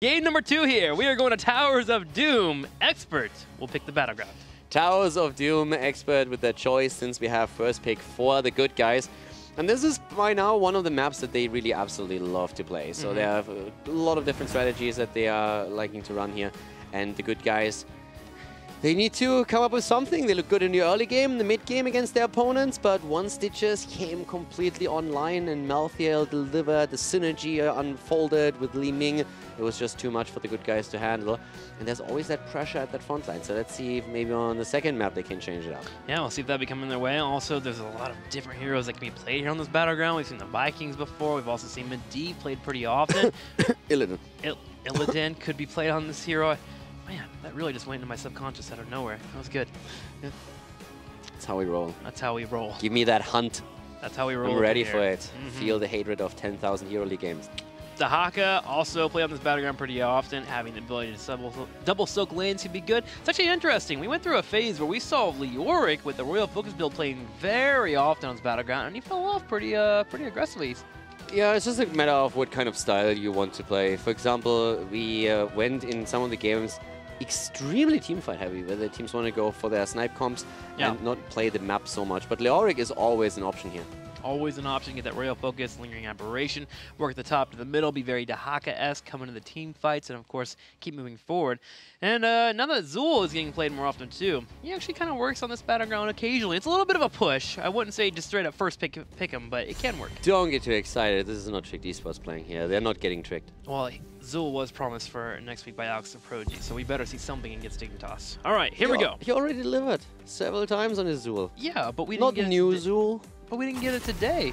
Game number 2 here. We are going to Towers of Doom. Expert will pick the battleground. Towers of Doom, Expert with their choice since we have first pick for the good guys. And this is by now one of the maps that they really absolutely love to play. So they have a lot of different strategies that they are liking to run here. And the good guys, they need to come up with something. They look good in the early game, the mid game against their opponents, but once Stitches came completely online and Malthael delivered, the synergy unfolded with Li Ming, it was just too much for the good guys to handle. And there's always that pressure at that front line. So let's see if maybe on the second map they can change it up. Yeah, we'll see if that becomes in their way. Also, there's a lot of different heroes that can be played here on this battleground. We've seen the Vikings before. We've also seen Medivh played pretty often. Illidan. Illidan could be played on this hero. Man, that really just went into my subconscious out of nowhere. That was good. Yeah. That's how we roll. That's how we roll. Give me that hunt. That's how we roll. I'm ready for it. Feel the hatred of 10,000 Hero League games. Dahaka also play on this battleground pretty often. Having the ability to double soak lanes could be good. It's actually interesting. We went through a phase where we saw Leoric with the Royal Focus build playing very often on this battleground, and he fell off pretty aggressively. Yeah, it's just a matter of what kind of style you want to play. For example, we went in some of the games extremely teamfight heavy, where the teams want to go for their snipe comps and not play the map so much. But Leoric is always an option here. Always an option, get that Royal Focus, Lingering Aberration, work at the top to the middle, be very Dahaka-esque, come into the team fights, and of course, keep moving forward. And now that Zul is getting played more often too, he actually kind of works on this battleground occasionally. It's a little bit of a push. I wouldn't say just straight up first pick him, but it can work. Don't get too excited. This is not Tricked Esports playing here. They're not getting tricked. Well, Zul was promised for next week by Alex and Proji, so we better see something and get Stick and Toss. All right, here we go. He already delivered several times on his Zul. Yeah, but we didn't get new Zul. But we didn't get it today.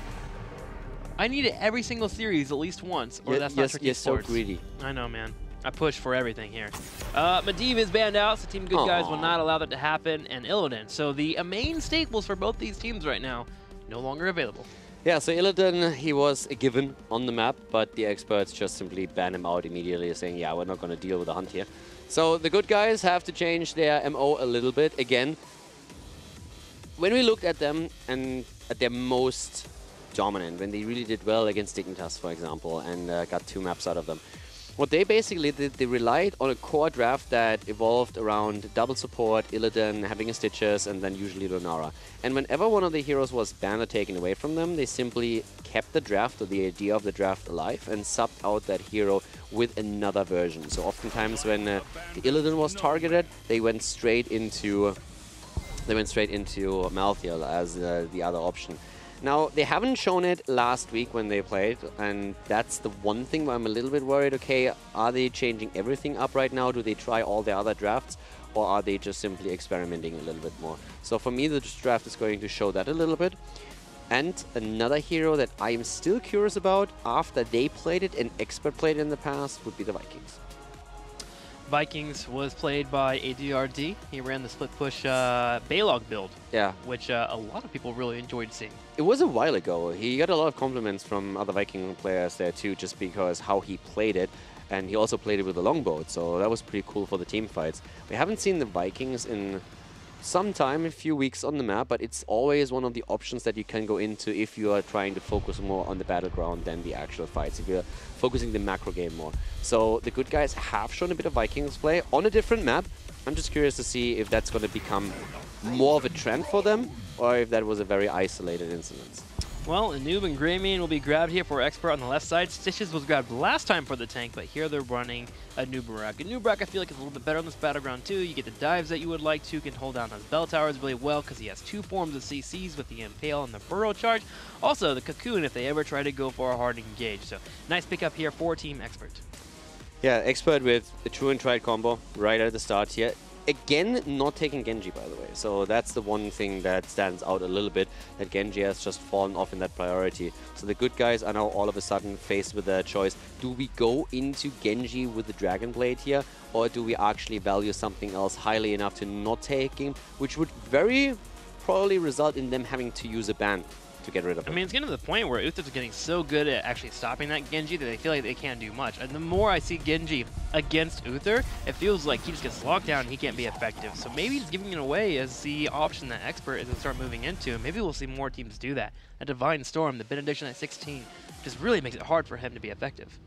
I need it every single series at least once, or that's not Tricky Sports. You're so greedy. I know, man. I push for everything here. Medivh is banned out, so Team Good Guys will not allow that to happen, and Illidan. So the main staples for both these teams right now, no longer available. Yeah, so Illidan, he was a given on the map, but the experts just simply ban him out immediately, saying, yeah, we're not going to deal with the hunt here. So the Good Guys have to change their MO a little bit. Again, when we looked at them and at their most dominant, when they really did well against Dignitas, for example, and got 2 maps out of them, what they basically did, they relied on a core draft that evolved around double support, Illidan, having a Stitches, and then usually Lunara. And whenever one of the heroes was banned or taken away from them, they simply kept the draft or the idea of the draft alive and subbed out that hero with another version. So oftentimes when the Illidan was targeted, they went straight into Malthael as the other option. Now, they haven't shown it last week when they played, and that's the one thing where I'm a little bit worried. Okay, are they changing everything up right now? Do they try all the other drafts, or are they just simply experimenting a little bit more? So for me, the draft is going to show that a little bit. And another hero that I am still curious about after they played it and Expert played it in the past would be the Vikings. Vikings was played by ADRD. He ran the split push Balog build, which a lot of people really enjoyed seeing. It was a while ago. He got a lot of compliments from other Viking players there too, just because how he played it. And he also played it with a longbow, so that was pretty cool for the team fights. We haven't seen the Vikings in some time, a few weeks on the map, but it's always one of the options that you can go into if you are trying to focus more on the battleground than the actual fights, if you're focusing the macro game more. So the Good Guys have shown a bit of Vikings play on a different map. I'm just curious to see if that's going to become more of a trend for them, or if that was a very isolated incident. Well, Noob and Greymane will be grabbed here for Expert on the left side. Stitches was grabbed last time for the tank, but here they're running a Noobrack. A Noobrack I feel like is a little bit better on this battleground too. You get the dives that you would like to, can hold down those bell towers really well because he has 2 forms of CCs with the Impale and the Burrow charge. Also, the Cocoon if they ever try to go for a hard engage. So, nice pickup here for Team Expert. Yeah, Expert with the true and tried combo right at the start here. Again, not taking Genji, by the way. So that's the one thing that stands out a little bit, that Genji has just fallen off in that priority. So the Good Guys are now all of a sudden faced with a choice. Do we go into Genji with the Dragon Blade here, or do we actually value something else highly enough to not take him, which would very probably result in them having to use a ban to get rid of him. I mean, it's getting to the point where Uther's getting so good at actually stopping that Genji that they feel like they can't do much. And the more I see Genji against Uther, it feels like he just gets locked down and he can't be effective. So maybe he's giving it away as the option that Expert is going to start moving into. Maybe we'll see more teams do that. A Divine Storm, the Benediction at 16, just really makes it hard for him to be effective.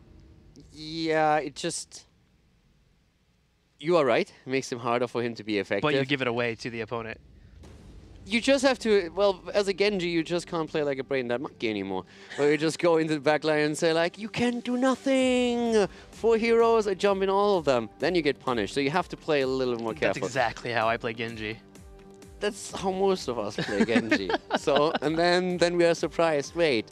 Yeah, it just... You are right. It makes him harder for him to be effective. But you give it away to the opponent. You just have to, well, as a Genji, you just can't play like a brain dead monkey anymore. Where you just go into the backline and say like, you can do nothing. 4 heroes, I jump in all of them. Then you get punished. So you have to play a little more careful. That's exactly how I play Genji. That's how most of us play Genji. So, and then we are surprised. Wait,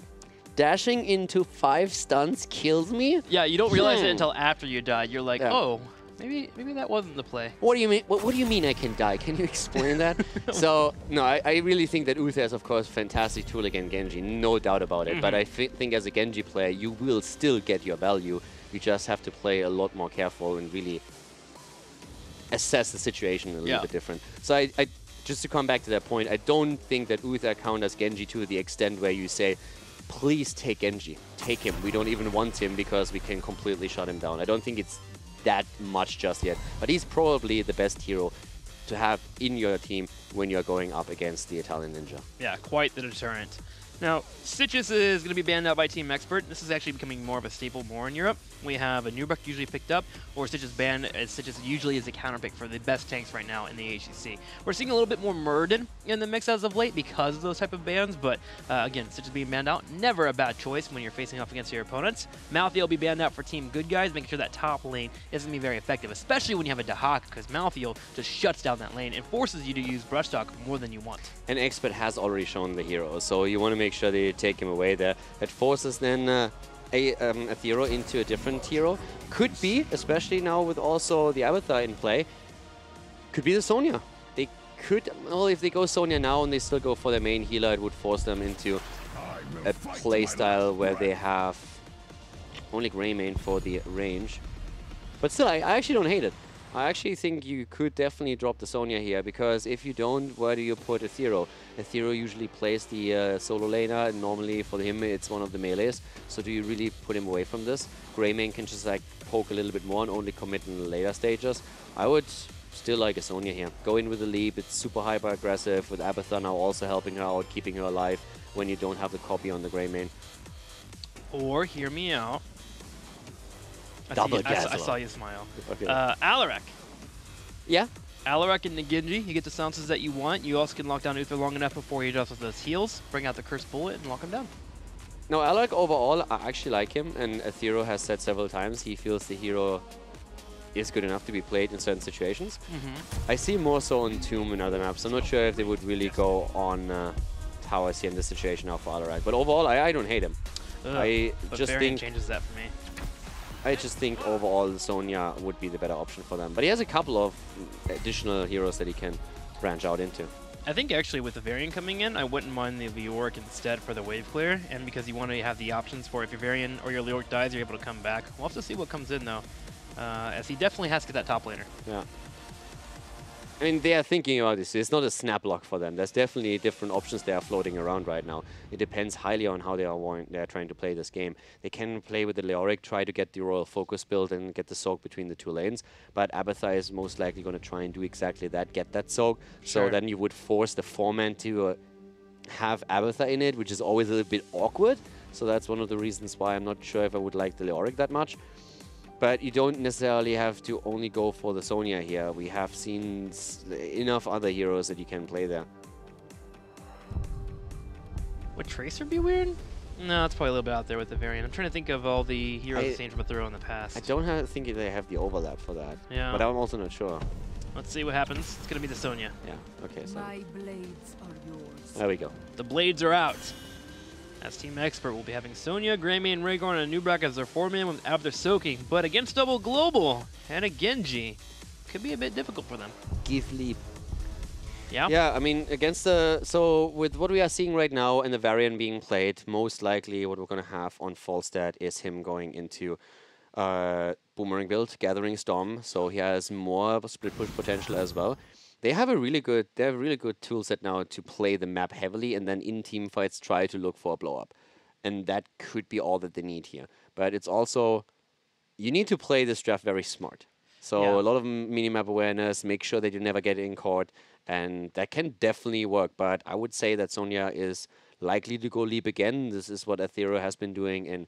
dashing into 5 stuns kills me? Yeah, you don't realize it until after you die. You're like, Yeah. oh, maybe that wasn't the play. What do you mean? What do you mean I can die? Can you explain that? So no, I really think that Uther is of course a fantastic tool against Genji, no doubt about it. But I think as a Genji player, you will still get your value. You just have to play a lot more careful and really assess the situation a little bit different. So I just to come back to that point, I don't think that Uther counters Genji to the extent where you say, please take Genji, take him. We don't even want him because we can completely shut him down. I don't think it's that much just yet, but he's probably the best hero to have in your team when you're going up against the Italian Ninja. Yeah, quite the deterrent. Now, Stitches is going to be banned out by Team Expert. This is actually becoming more of a staple more in Europe. We have a Nubrak usually picked up, or Stitches banned, as Stitches usually is a counterpick for the best tanks right now in the HGC. We're seeing a little bit more Murden in the mix as of late because of those type of bans, but again, Stitches being banned out, never a bad choice when you're facing off against your opponents. Malthy will be banned out for Team Good Guys, making sure that top lane isn't going to be very effective, especially when you have a Dahak, because Malthy just shuts down that lane and forces you to use Brush Talk more than you want. And Expert has already shown the hero, so you want to make sure that you take him away there. That forces then a hero into a different hero. Could be, especially now with also the Avatar in play, could be the Sonya. They could, well, if they go Sonya now and they still go for their main healer, it would force them into a playstyle where they have only Grey main for the range. But still, I actually don't hate it. I actually think you could definitely drop the Sonya here, because if you don't, where do you put Aethero? Aethero usually plays the solo laner, and normally for him it's one of the melees, so do you really put him away from this? Greymane can just like poke a little bit more and only commit in the later stages. I would still like a Sonya here. Go in with the leap, it's super hyper aggressive, with Abathar now also helping her out, keeping her alive when you don't have the copy on the Greymane. Or, hear me out, I saw you smile. Okay. Alarak. Yeah? Alarak and the Genji, you get the silences that you want. You also can lock down Uther long enough before he does with those heals, bring out the Cursed Bullet, and lock him down. No, Alarak overall, I actually like him, and Aethero has said several times he feels the hero is good enough to be played in certain situations. I see more so on Tomb and other maps. I'm not sure if they would really go on towers here in this situation now for Alarak. But overall, I don't hate him. I just think changes that for me. I just think overall Sonya would be the better option for them. But he has a couple of additional heroes that he can branch out into. I think actually with the variant coming in, I wouldn't mind the Leoric instead for the wave clear, and because you want to have the options for if your variant or your Leoric dies, you're able to come back. We'll have to see what comes in though, as he definitely has to get that top laner. Yeah. I mean, they are thinking about this. It's not a snap lock for them. There's definitely different options that are floating around right now. It depends highly on how they are trying to play this game. They can play with the Leoric, try to get the Royal Focus build and get the soak between the two lanes. But Abathar is most likely going to try and do exactly that, get that soak. Sure. So then you would force the 4-man to have Abathar in it, which is always a little bit awkward. So that's one of the reasons why I'm not sure if I would like the Leoric that much. But you don't necessarily have to only go for the Sonya here. We have seen enough other heroes that you can play there. Would Tracer be weird? No, it's probably a little bit out there with the variant. I'm trying to think of all the heroes I've seen from Aethero in the past. I don't think they have the overlap for that. Yeah. But I'm also not sure. Let's see what happens. It's going to be the Sonya. Yeah, okay. So My blades are yours. there we go. The blades are out. As Team Expert, we'll be having Sonya, Greymane, Rhaegar, and a Nubrak as their 4-man with Avatar soaking. But against Double Global and a Genji, could be a bit difficult for them. Give leap. Yeah? Yeah, I mean, against the... So, with what we are seeing right now and the variant being played, most likely what we're going to have on Falstad is him going into Boomerang build, Gathering Storm. So, he has more split push potential as well. They have a really good tool set now to play the map heavily and then in team fights try to look for a blow up. And that could be all that they need here. But it's also, you need to play this draft very smart. So a lot of minimap awareness, make sure that you never get in caught, and that can definitely work. But I would say that Sonya is likely to go leap again. This is what Aethero has been doing in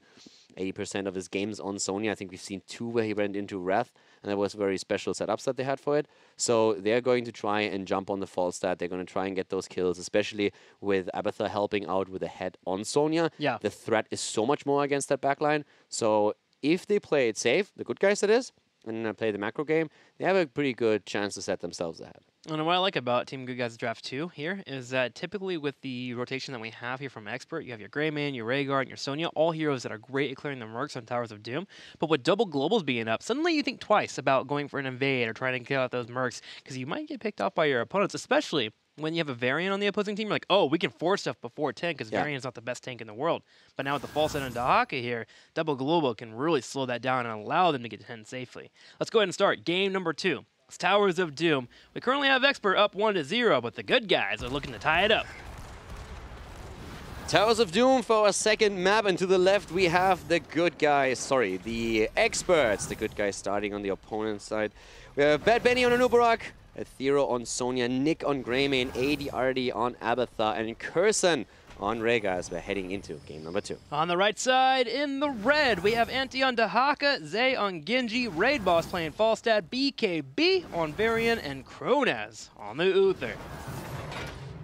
80% of his games on Sonya. I think we've seen 2 where he went into Wrath, and that was very special setups that they had for it. So they're going to try and jump on the false stat. They're going to try and get those kills, especially with Abathur helping out with a head on Sonya. Yeah. The threat is so much more against that backline. So if they play it safe, the good guys that is, and play the macro game, they have a pretty good chance to set themselves ahead. And what I like about Team Good Guys Draft 2 here is that typically with the rotation that we have here from Expert, you have your Greymane, your Rhaegar, and your Sonya, all heroes that are great at clearing the mercs on Towers of Doom. But with double globals being up, suddenly you think twice about going for an invade or trying to kill out those mercs, because you might get picked off by your opponents, especially when you have a variant on the opposing team. You're like, oh, we can force stuff before 10 because variant's not the best tank in the world. But now with the false end and Dahaka here, double global can really slow that down and allow them to get to 10 safely. Let's go ahead and start game number 2. It's Towers of Doom. We currently have Expert up 1-0, but the good guys are looking to tie it up. Towers of Doom for our second map, and to the left we have the good guys, sorry, the Experts. The good guys starting on the opponent's side. We have Bad Benny on Anubarak, Athero on Sonya, Nick on Greymane, AD on Abathur, and Curson on Rhaegar as we're heading into game number 2. On the right side, in the red, we have Anti on Dahaka, Zay on Genji, Raid Boss playing Falstad, BKB on Varian, and Kronaz on the Uther.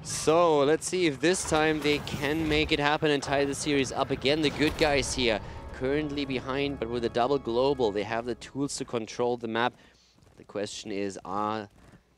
So let's see if this time they can make it happen and tie the series up again. The good guys here currently behind, but with a double global, they have the tools to control the map. The question is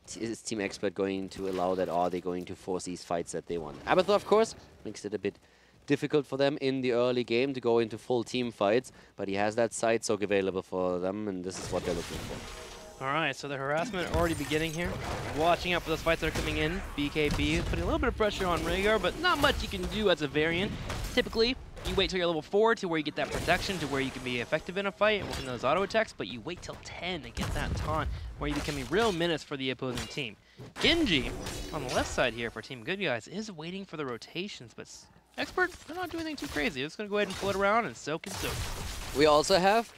Team Expert going to allow that, or are they going to force these fights that they want? Abathur, of course, makes it a bit difficult for them in the early game to go into full team fights, but he has that side soak available for them, and this is what they're looking for. All right, so the harassment already beginning here. Watching out for those fights that are coming in. BKB putting a little bit of pressure on Rhaegar, but not much you can do as a variant. Typically, you wait till you're level 4 to where you get that protection, to where you can be effective in a fight and working those auto attacks, but you wait till 10 to get that taunt, where you become a real menace for the opposing team. Genji, on the left side here for Team Good Guys, is waiting for the rotations, but Expert, they're not doing anything too crazy. They're just going to go ahead and pull it around and soak and soak. We also have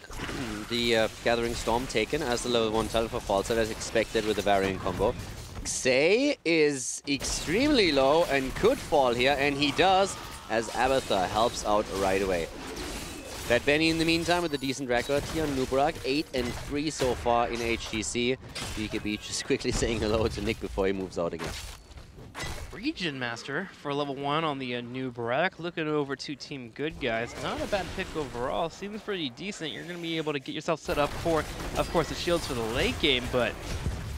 the Gathering Storm taken as the level 1 talent for Falstad as expected with the Variant combo. Xay is extremely low and could fall here, and he does, as Abathur helps out right away. Bad Benny in the meantime with a decent record here on Nubarak, 8-3 so far in HGC. BKB just quickly saying hello to Nick before he moves out again. Region Master for level 1 on the Nubarak. Looking over to Team Good Guys. Not a bad pick overall. Seems pretty decent. You're going to be able to get yourself set up for, of course, the shields for the late game, but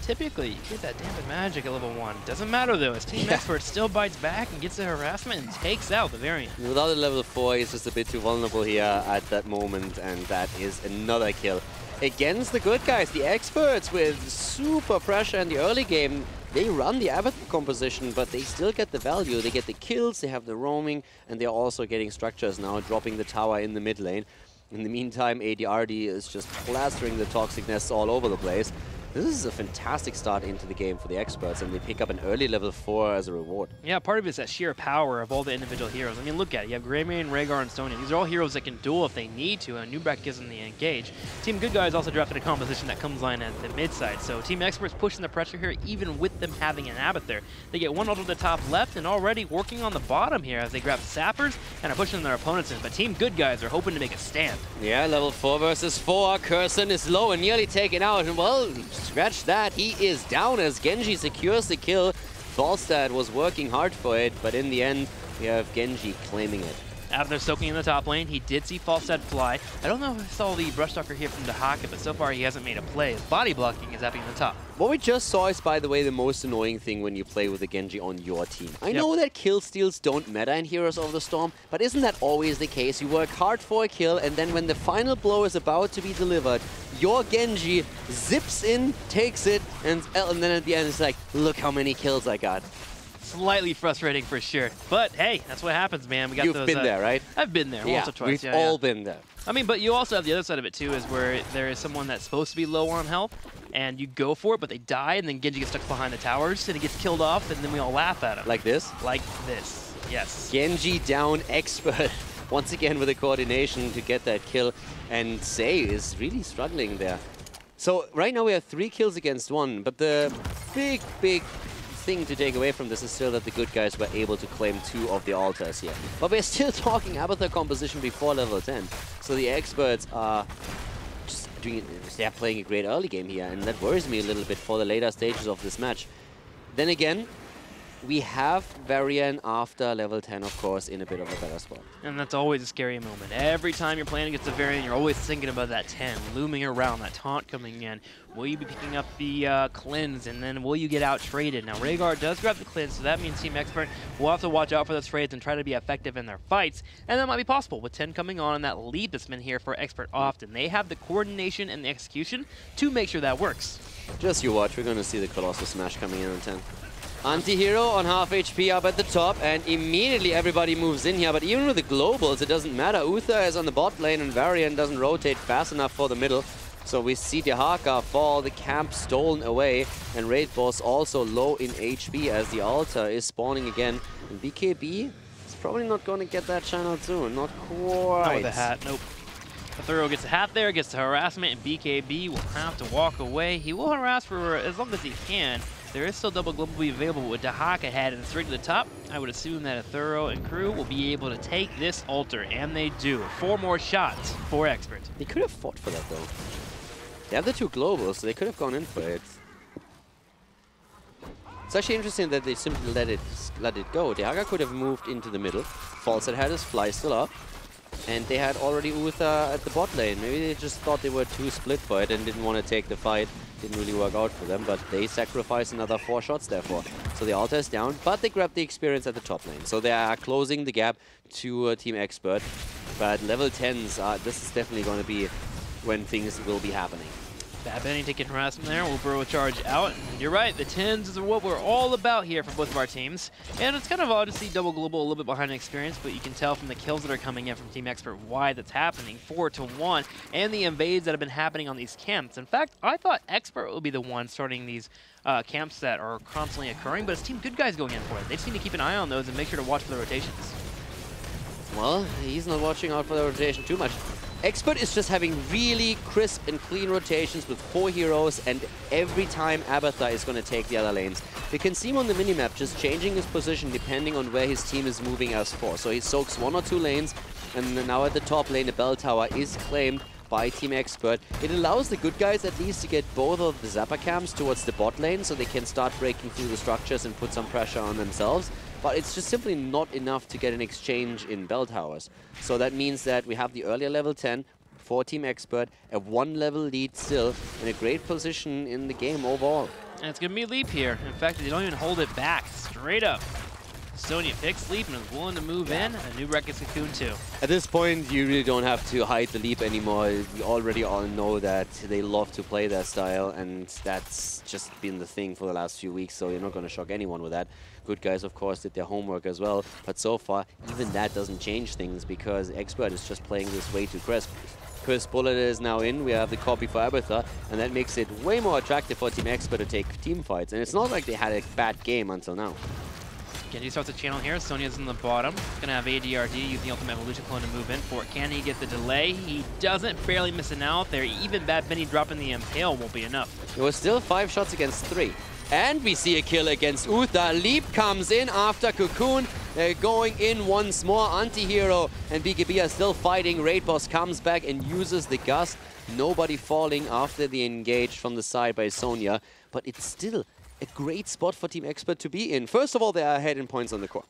typically you get that dampened magic at level 1. Doesn't matter though, as Team Expert still bites back and gets the harassment and takes out the variant. Without a level 4, he's just a bit too vulnerable here at that moment, and that is another kill. Against the good guys, the Experts with super pressure in the early game. They run the Abathur composition, but they still get the value. They get the kills, they have the roaming, and they're also getting structures now, dropping the tower in the mid lane. In the meantime, ADRD is just plastering the toxic nests all over the place. This is a fantastic start into the game for the Experts, and they pick up an early level 4 as a reward. Yeah, part of it is that sheer power of all the individual heroes. I mean, look at it. You have Greymane, Rhaegar, and Sonya. These are all heroes that can duel if they need to, and Nubarak gives them the engage. Team Good Guys also drafted a composition that comes line at the mid side, so Team Experts pushing the pressure here, even with them having an Abathur. They get one ult to the top left, and already working on the bottom here as they grab sappers and are pushing their opponents in. But Team Good Guys are hoping to make a stand. Yeah, level 4 versus 4. Curson is low and nearly taken out, and well, scratch that. He is down as Genji secures the kill. Falstad was working hard for it, but in the end, we have Genji claiming it. Out there soaking in the top lane, he did see Falstad fly. I don't know if I saw the brush stalker here from Dahaka, but so far he hasn't made a play. His body blocking is happening on the top. What we just saw is, by the way, the most annoying thing when you play with a Genji on your team. I know that kill steals don't matter in Heroes of the Storm, but isn't that always the case? You work hard for a kill, and then when the final blow is about to be delivered, your Genji zips in, takes it, and then at the end it's like, look how many kills I got. Slightly frustrating for sure. But hey, that's what happens, man. We got You've been there, right? I've been there once or twice. We've all been there. I mean, but you also have the other side of it too, is where there is someone that's supposed to be low on health, and you go for it, but they die, and then Genji gets stuck behind the towers, and he gets killed off, and then we all laugh at him. Like this? Like this, yes. Genji down Expert. Once again with the coordination to get that kill, and Zay is really struggling there. So right now we have 3 kills against 1, but the big thing to take away from this is still that the good guys were able to claim 2 of the altars here. But we're still talking Abathur composition before level 10. So So the experts are just doing it. They're playing a great early game here, and that worries me a little bit for the later stages of this match. Then again, we have Varian after level 10, of course, in a bit of a better spot. And that's always a scary moment. Every time you're playing against a Varian, you're always thinking about that 10 looming around, that taunt coming in. Will you be picking up the cleanse, and then will you get out-traded? Now, Rhaegar does grab the cleanse, so that means Team Expert will have to watch out for those trades and try to be effective in their fights. And that might be possible with 10 coming on and that lead that's been here for Expert often. They have the coordination and the execution to make sure that works. Just you watch, we're going to see the Colossal Smash coming in on 10. Anti-hero on half HP up at the top, and immediately everybody moves in here. But even with the globals, it doesn't matter. Uther is on the bot lane, and Varian doesn't rotate fast enough for the middle. So we see Dehaka fall, the camp stolen away, and Raid Boss also low in HP as the altar is spawning again. And BKB is probably not going to get that channel soon. Not quite. Not with the hat, nope. Thorough gets the hat there, gets the harassment, and BKB will have to walk away. He will harass for as long as he can. There is still double global available with Dehaka ahead and straight to the top. I would assume that a Thorough and crew will be able to take this altar, and they do. 4 more shots for Expert. They could have fought for that though. They have the 2 globals, so they could have gone in for it. It's actually interesting that they simply let it go. Dehaka could have moved into the middle. Falset had his fly still up. And they had already Uther at the bot lane. Maybe they just thought they were too split for it and didn't want to take the fight. Didn't really work out for them, but they sacrificed another 4 shots therefore. So the altar is down, but they grabbed the experience at the top lane. So they are closing the gap to Team Expert. But level 10s, this is definitely going to be when things will be happening. Bad Benny taking harassment there. We'll burrow a charge out. And you're right, the 10s is what we're all about here for both of our teams. And it's kind of odd to see double global a little bit behind experience, but you can tell from the kills that are coming in from Team Expert why that's happening. 4-1, and the invades that have been happening on these camps. In fact, I thought Expert would be the one starting these camps that are constantly occurring, but it's Team Good Guys going in for it. They just need to keep an eye on those and make sure to watch for the rotations. Well, he's not watching out for the rotation too much. Expert is just having really crisp and clean rotations with 4 heroes, and every time Abathar is going to take the other lanes. We can see him on the minimap just changing his position depending on where his team is moving as for. So he soaks 1 or 2 lanes, and now at the top lane, the bell tower is claimed by Team Expert. It allows the good guys at least to get both of the Zappa camps towards the bot lane so they can start breaking through the structures and put some pressure on themselves. But it's just simply not enough to get an exchange in bell towers. So that means that we have the earlier level 10 for Team Expert, a 1 level lead still, in a great position in the game overall. And it's going to be a leap here. In fact, they don't even hold it back. Straight up. Sonya picks leap and is willing to move in. A new Wreck is Cocoon too. At this point, you really don't have to hide the leap anymore. You already all know that they love to play their style, and that's just been the thing for the last few weeks, so you're not going to shock anyone with that. Good guys, of course, did their homework as well, but so far, even that doesn't change things because Expert is just playing this way too crisp. Crisp Bullet is now in, we have the copy for Abathar, and that makes it way more attractive for Team Expert to take team fights, and it's not like they had a bad game until now. Genji starts the channel here. Sonya's in the bottom. Gonna have ADRD use the Ultimate Evolution clone to move in for it. Can he get the delay? He doesn't, barely missing out there. Even Bad Benny dropping the Impale won't be enough. It was still 5 shots against 3. And we see a kill against Uther. Leap comes in after Cocoon. Going in once more. Anti-hero and BKB are still fighting. Raid Boss comes back and uses the gust. Nobody falling after the engage from the side by Sonya. But it's still a great spot for Team Expert to be in. First of all, they are ahead in points on the core.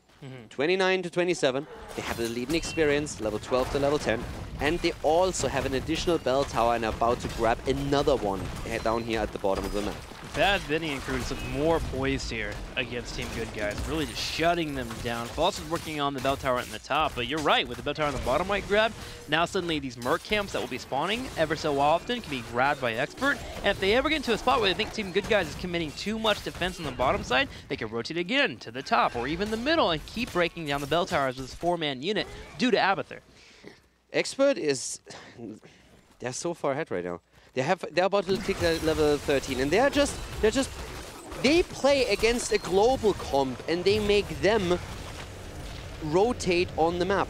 29 to 27. They have the leading experience, level 12 to level 10. And they also have an additional bell tower and are about to grab another one down here at the bottom of the map. Bad Benny and crew just look more poised here against Team Good Guys, really just shutting them down. False is working on the bell tower in the top, but you're right, with the bell tower on the bottom might grab, now suddenly these Merc camps that will be spawning ever so often can be grabbed by Expert, and if they ever get into a spot where they think Team Good Guys is committing too much defense on the bottom side, they can rotate again to the top or even the middle and keep breaking down the bell towers with this 4-man unit due to Abathar. Expert is... they're so far ahead right now. They're about to click level 13, and they play against a global comp, and they make them rotate on the map.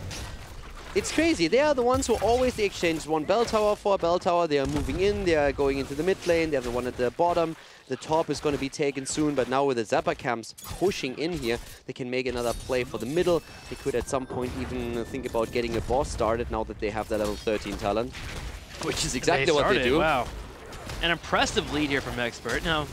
it's crazy. They are the ones who always exchange one bell tower for a bell tower. They are moving in. They are going into the mid lane. They have the one at the bottom. The top is going to be taken soon. But now with the Zappa camps pushing in here, they can make another play for the middle. They could at some point even think about getting a boss started now that they have the level 13 talent. Which is exactly what they do. Wow. An impressive lead here from Expert. Now,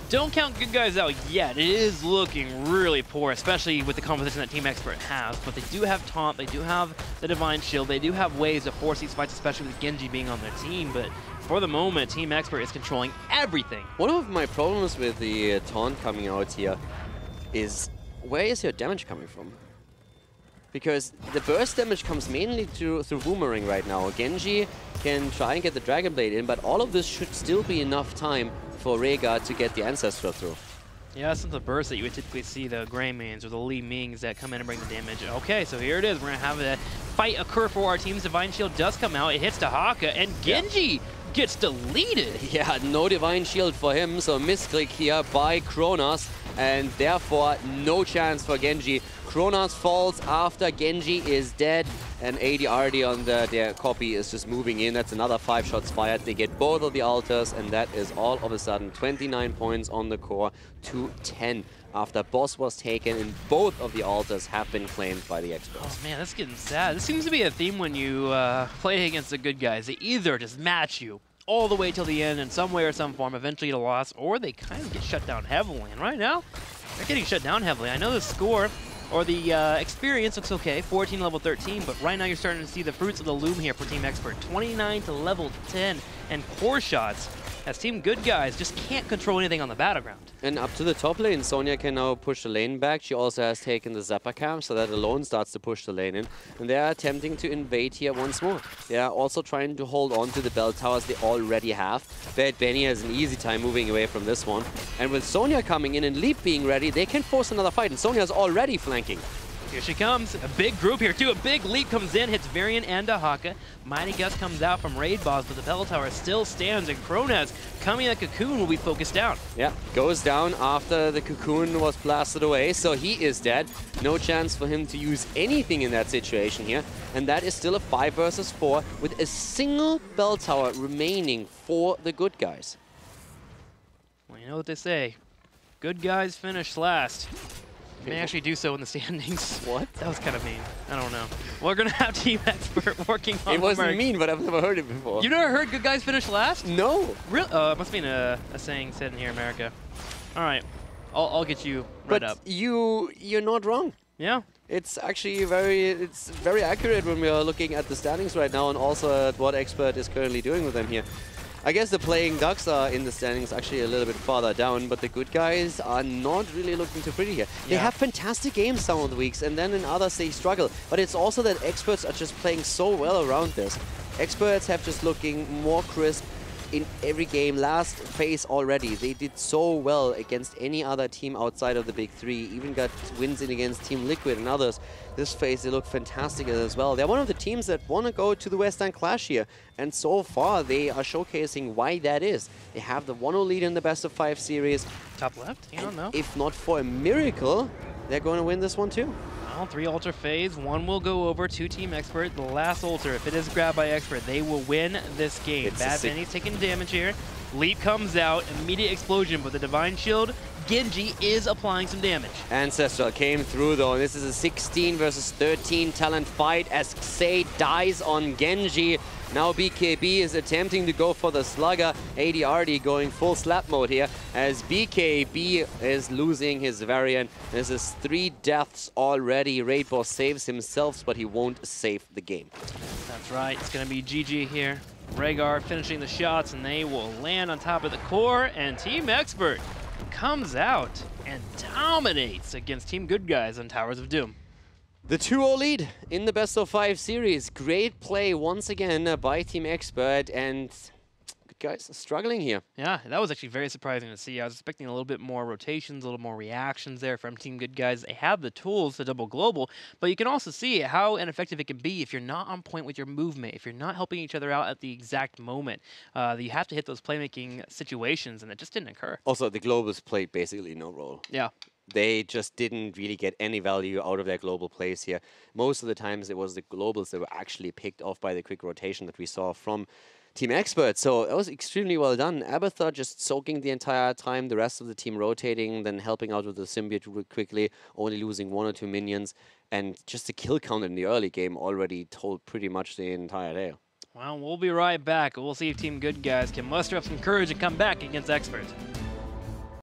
don't count good guys out yet. It is looking really poor, especially with the composition that Team Expert has. But they do have Taunt, they do have the Divine Shield, they do have ways to force these fights, especially with Genji being on their team. But for the moment, Team Expert is controlling everything. One of my problems with the Taunt coming out here is, where is your damage coming from? Because the burst damage comes mainly through Boomerang right now. Genji can try and get the Dragon Blade in, but all of this should still be enough time for Rhaegar to get the Ancestral through. Yeah, that's the burst that you would typically see the Greymans or the Li Mings that come in and bring the damage. Okay, so here it is. We're going to have a fight occur for our teams. Divine Shield does come out. It hits Tahaka, and Genji gets deleted. Yeah, no Divine Shield for him, so misclick here by Kronos, and therefore no chance for Genji. Kronos falls after Genji is dead, and ADRD on their copy is just moving in. That's another 5 shots fired. They get both of the altars, and that is all of a sudden 29 points on the core to 10 after boss was taken and both of the altars have been claimed by the experts. Oh man, that's getting sad. This seems to be a theme when you play against the good guys. They either just match you all the way till the end in some way or some form, eventually get a loss, or they kind of get shut down heavily. And right now, they're getting shut down heavily. I know the score or the experience looks okay, 14 level 13, but right now you're starting to see the fruits of the loom here for Team Expert. 29 to level 10 and core shots as Team Good Guys just can't control anything on the battleground. And up to the top lane, Sonya can now push the lane back. She also has taken the Zappa camp, so that alone starts to push the lane in. And they are attempting to invade here once more. They are also trying to hold on to the bell towers they already have. Bad Benny has an easy time moving away from this one. And with Sonya coming in and Leap being ready, they can force another fight. And Sonya's already flanking. Here she comes. A big group here, too. A big Leap comes in, hits Varian and Dahaka. Mighty Gust comes out from Raid Boss, but the Bell Tower still stands, and Kronos, coming at Cocoon, will be focused down. Yeah, goes down after the Cocoon was blasted away, so he is dead. No chance for him to use anything in that situation here. And that is still a 5 versus 4 with a single Bell Tower remaining for the Good Guys. Well, you know what they say. Good guys finish last. May actually do so in the standings. What? That was kind of mean. I don't know. We're going to have Team Expert working on it wasn't mean, but I've never heard it before. You never heard good guys finish last? No. Really? It must be a saying said in here, America. All right. I'll get you right up. But you're not wrong. Yeah. It's actually very accurate when we are looking at the standings right now and also at what Expert is currently doing with them here. I guess the Playing Ducks are in the standings actually a little bit farther down, but the Good Guys are not really looking too pretty here. Yeah. They have fantastic games some of the weeks, and then in others they struggle. But it's also that Experts are just playing so well around this. Experts have just looking more crisp in every game. Last phase already, they did so well against any other team outside of the big three. Even got wins in against Team Liquid and others. This phase, they look fantastic as well. They're one of the teams that want to go to the Western Clash here. And so far, they are showcasing why that is. They have the 1-0 lead in the best of 5 series. Top left? You don't know. If not for a miracle, they're going to win this one too. Well, 3 altar phase, 1 will go over to Team Expert. The last altar, if it is grabbed by Expert, they will win this game. Bad Benny's taking damage here. Leap comes out, immediate explosion, but the Divine Shield, Genji is applying some damage. Ancestral came through though, and this is a 16 versus 13 talent fight as Xay dies on Genji. Now BKB is attempting to go for the Slugger. ADRD going full slap mode here as BKB is losing his variant. This is 3 deaths already. Raid Boss saves himself, but he won't save the game. That's right, it's gonna be GG here. Rhaegar finishing the shots, and they will land on top of the core, and Team Expert comes out and dominates against Team Good Guys on Towers of Doom. The 2-0 lead in the best of 5 series. Great play once again by Team Expert, and Good Guys are struggling here. Yeah, that was actually very surprising to see. I was expecting a little bit more rotations, a little more reactions there from Team Good Guys. They have the tools to double global, but you can also see how ineffective it can be if you're not on point with your movement, if you're not helping each other out at the exact moment. You have to hit those playmaking situations, and it just didn't occur. Also, the globals played basically no role. Yeah. they just didn't really get any value out of their global plays here. Most of the times it was the globals that were actually picked off by the quick rotation that we saw from Team Expert. So that was extremely well done. Abathur just soaking the entire time, the rest of the team rotating, then helping out with the symbiote real quickly, only losing 1 or 2 minions. And just the kill count in the early game already told pretty much the entire tale. Well, we'll be right back. We'll see if Team Good Guys can muster up some courage and come back against Expert.